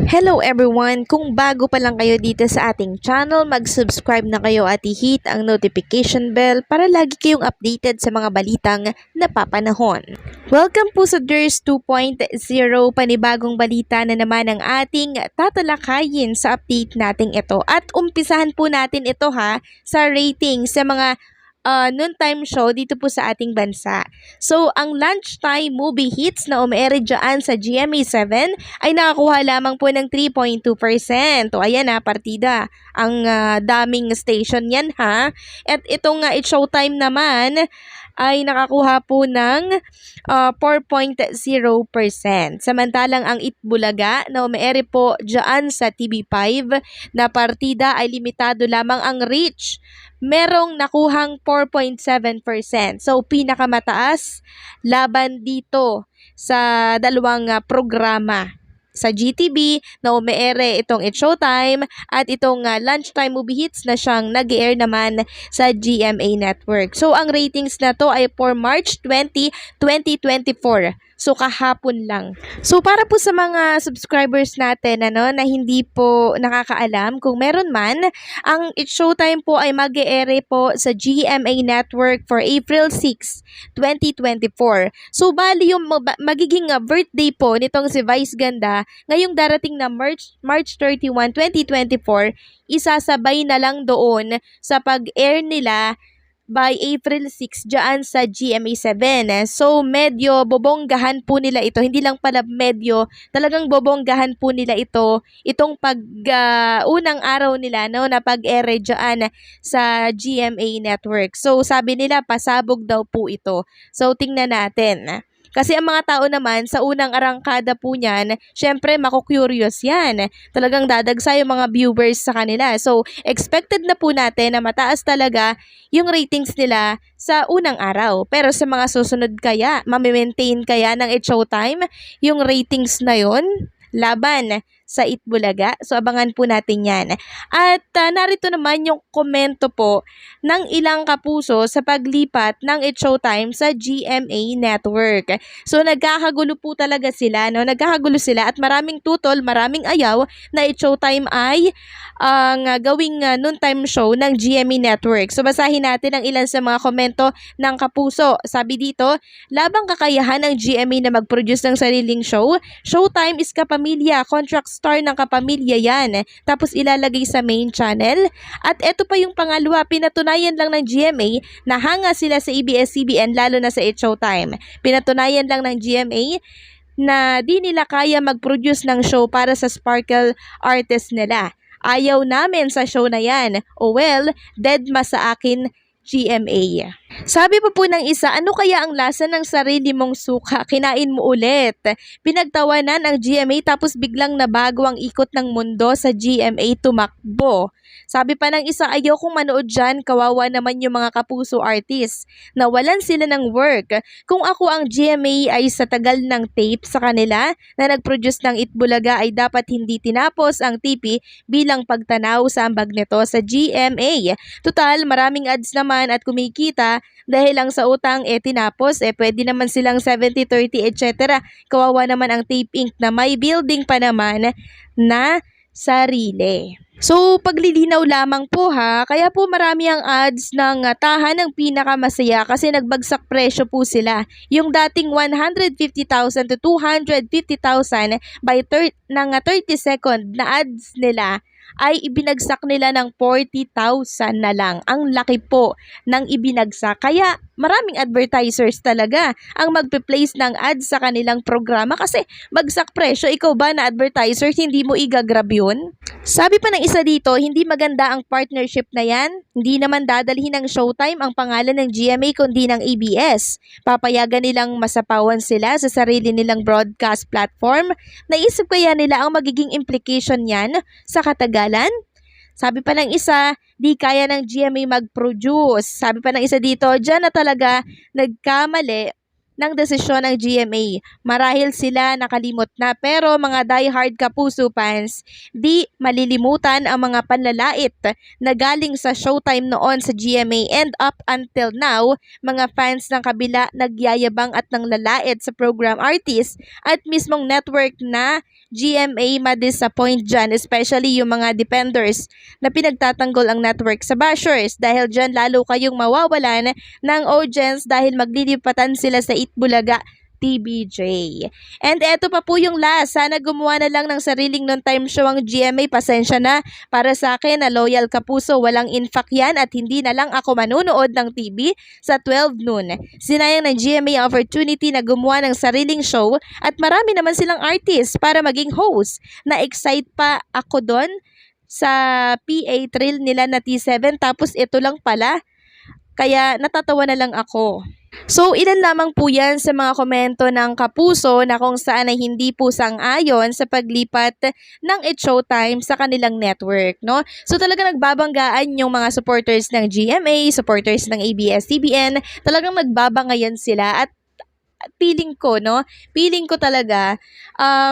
Hello everyone! Kung bago pa lang kayo dito sa ating channel, mag-subscribe na kayo at i-hit ang notification bell para lagi kayong updated sa mga balitang napapanahon. Welcome po sa DIRS 2.0, panibagong balita na naman ang ating tatalakayin sa update nating ito. At umpisahan po natin ito sa rating sa mga noontime show dito po sa ating bansa. So, ang lunchtime movie hits na umeere dyan sa GMA7 ay nakakuha lamang po ng 3.2%. O ayan partida. Ang daming station yan At itong It's Showtime naman ay nakakuha po ng 4.0%. Samantalang ang Itbulaga na umeere po dyan sa TV5 na partida ay limitado lamang ang reach. Merong nakuhang 4.7%. So, pinakamataas laban dito sa dalawang programa. Sa GTV na umeere itong It's Showtime at itong Lunchtime Movie Hits na siyang nag-air naman sa GMA Network. So, ang ratings na to ay for March 20, 2024. So, kahapon lang. So, para po sa mga subscribers natin na hindi po nakakaalam, kung meron man, ang It's Showtime po ay mag-e-ere po sa GMA Network for April 6, 2024. So, bali yung magiging birthday po nitong si Vice Ganda ngayong darating na March 31, 2024, isasabay na lang doon sa pag-air nila by April 6 dyan sa GMA7. So, medyo bobonggahan po nila ito. Hindi lang pala medyo, talagang bobonggahan po nila ito. Itong unang araw nila na pag-ere dyan sa GMA Network. So, sabi nila, pasabog daw po ito. So, tingnan natin. Kasi ang mga tao naman, sa unang arangkada po niyan, syempre maku-curious yan. Talagang dadagsa yung mga viewers sa kanila. So, expected na po natin na mataas talaga yung ratings nila sa unang araw. Pero sa mga susunod kaya, mamimaintain kaya ng It's Showtime yung ratings na yon laban sa Itbulaga. So, abangan po natin yan. At narito naman yung komento po ng ilang kapuso sa paglipat ng It's Showtime sa GMA Network. So, nagkakagulo po talaga sila. Nagkakagulo sila at maraming tutol, maraming ayaw na It's Showtime ay ang gawing noontime show ng GMA Network. So, basahin natin ang ilan sa mga komento ng kapuso. Sabi dito, labang kakayahan ng GMA na mag-produce ng sariling show. Showtime is kapamilya, contract star ng kapamilya yan. Tapos ilalagay sa main channel. At eto pa yung pangalawa, pinatunayan lang ng GMA na hanga sila sa ABS-CBN lalo na sa It's Showtime. Pinatunayan lang ng GMA na di nila kaya mag-produce ng show para sa sparkle artist nila. Ayaw namin sa show na yan. O well, dead ma sa akin GMA. Sabi pa po ng isa, ano kaya ang lasa ng sarili mong suka? Kinain mo ulit. Pinagtawanan ang GMA tapos biglang nabago ang ikot ng mundo sa GMA, tumakbo. Sabi pa ng isa, ayaw kong manood dyan, kawawa naman yung mga kapuso artist. Nawalan sila ng work. Kung ako ang GMA ay sa tagal ng tape sa kanila na nag-produce ng Itbulaga ay dapat hindi tinapos ang TV bilang pagtanaw sa ambag nito sa GMA. Total, maraming ads naman at kumikita dahil lang sa utang tinapos, pwede naman silang 70-30 etc. Kawawa naman ang Tape Inc. na may building pa naman na sarili. So, paglilinaw lamang po kaya po marami ang ads ng tahan ng pinakamasaya kasi nagbagsak presyo po sila. Yung dating 150,000 to 250,000 by 30 second na ads nila ay ibinagsak nila ng 40,000 na lang. Ang laki po ng ibinagsak. Kaya maraming advertisers talaga ang magpe-place ng ads sa kanilang programa kasi bagsak presyo. Ikaw ba na advertiser, hindi mo igagrab yun? Sabi pa ng isa dito, hindi maganda ang partnership na yan. Hindi naman dadalhin ng Showtime ang pangalan ng GMA kundi ng ABS. Papayagan nilang masapawan sila sa sarili nilang broadcast platform. Naisip kaya nila ang magiging implication yan sa katagalan? Sabi pa ng isa, di kaya ng GMA mag-produce. Sabi pa ng isa dito, dyan na talaga nagkamali ng desisyon ng GMA. Marahil sila nakalimot na, pero mga diehard Kapuso fans, di malilimutan ang mga panlalait na galing sa Showtime noon sa GMA, and up until now, mga fans ng kabila nagyayabang at nanglalait sa program artist at mismong network na GMA ma-disappoint dyan, especially yung mga dependers na pinagtatanggol ang network sa bashers, dahil dyan lalo kayong mawawalan ng audience dahil maglilipatan sila sa Itbulaga TBJ. And eto pa po yung last. Sana gumawa na lang ng sariling non-time show ang GMA. Pasensya na. Para sa akin na loyal Kapuso, walang infact yan at hindi na lang ako manunood ng TV sa 12 noon. Sinayang ng GMA ang opportunity na gumawa ng sariling show at marami naman silang artist para maging host. Na-excite pa ako doon sa PA thrill nila na T7, tapos ito lang pala. Kaya natatawa na lang ako. So, ilan lamang po yan sa mga komento ng Kapuso na kung saan ay hindi po sang-ayon sa paglipat ng It's Showtime sa kanilang network, no? So, talaga nagbabanggaan yung mga supporters ng GMA, supporters ng ABS-CBN, talagang nagbabangayan sila at feeling ko, no? Feeling ko talaga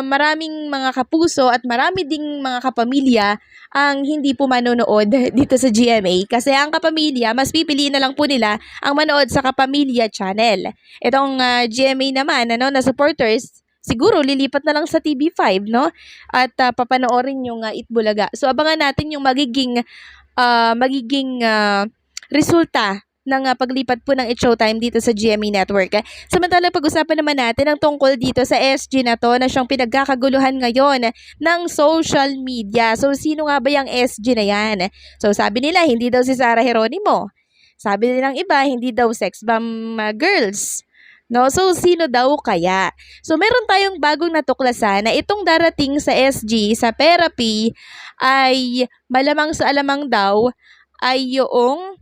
maraming mga Kapuso at marami ding mga kapamilya ang hindi po manonood dito sa GMA kasi ang kapamilya, mas pipiliin na lang po nila ang manood sa Kapamilya Channel. Itong GMA naman, ano, na supporters, siguro lilipat na lang sa TV5, no? At papanoorin yung Itbulaga. So abangan natin yung magiging resulta ng paglipat po ng It's Showtime dito sa GMA Network. Samantala, pag-usapan naman natin ang tungkol dito sa SG na to na siyang pinagkakaguluhan ngayon ng social media. So, sino nga ba yung SG na yan? So, sabi nila, hindi daw si Sarah Geronimo. Sabi nilang iba, hindi daw sex bomb girls. No? So, sino daw kaya? So, meron tayong bagong natuklasan na itong darating sa SG, sa therapy, ay malamang sa alamang daw ay yung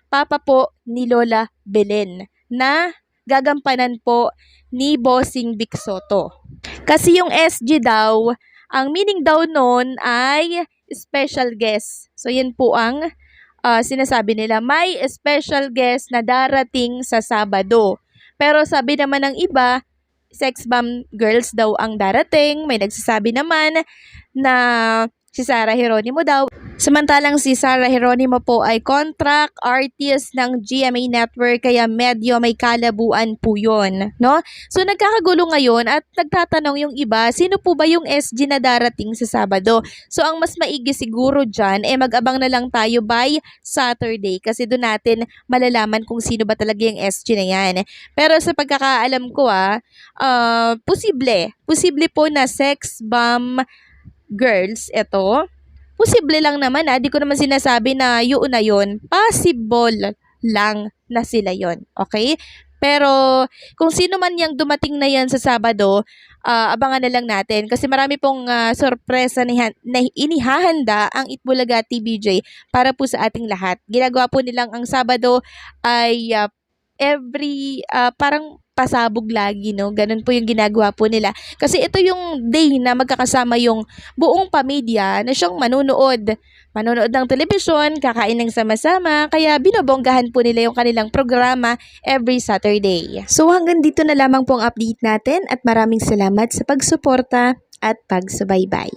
papa po ni Lola Belen na gagampanan po ni Bossing Vic Soto. Kasi yung SG daw, ang meaning daw nun ay special guest. So yan po ang sinasabi nila. May special guest na darating sa Sabado. Pero sabi naman ng iba, sex bomb girls daw ang darating. May nagsasabi naman na si Sarah Geronimo daw. Samantalang si Sarah Geronimo po ay contract artist ng GMA Network, kaya medyo may kalabuan po yun, no? So nagkakagulo ngayon at nagtatanong yung iba, sino po ba yung SG na darating sa Sabado? So ang mas maigi siguro dyan, mag-abang na lang tayo by Saturday kasi doon natin malalaman kung sino ba talaga yung SG na yan. Pero sa pagkakaalam ko posible po na sex bomb girls ito. Posible lang naman di ko naman sinasabi na yun na yun. Possible lang na sila yun. Okay? Pero kung sino man yung dumating na yan sa Sabado, abangan na lang natin. Kasi marami pong sorpresa na inihahanda ang Itbulaga TBJ para po sa ating lahat. Ginagawa po nilang ang Sabado ay parang pasabog lagi, no? Ganun po yung ginagawa po nila. Kasi ito yung day na magkakasama yung buong pamilya na siyang manonood ng telebisyon, kakain ng sama-sama, kaya binobonggahan po nila yung kanilang programa every Saturday. So hanggang dito na lamang po ang update natin at maraming salamat sa pagsuporta at pagsubaybay.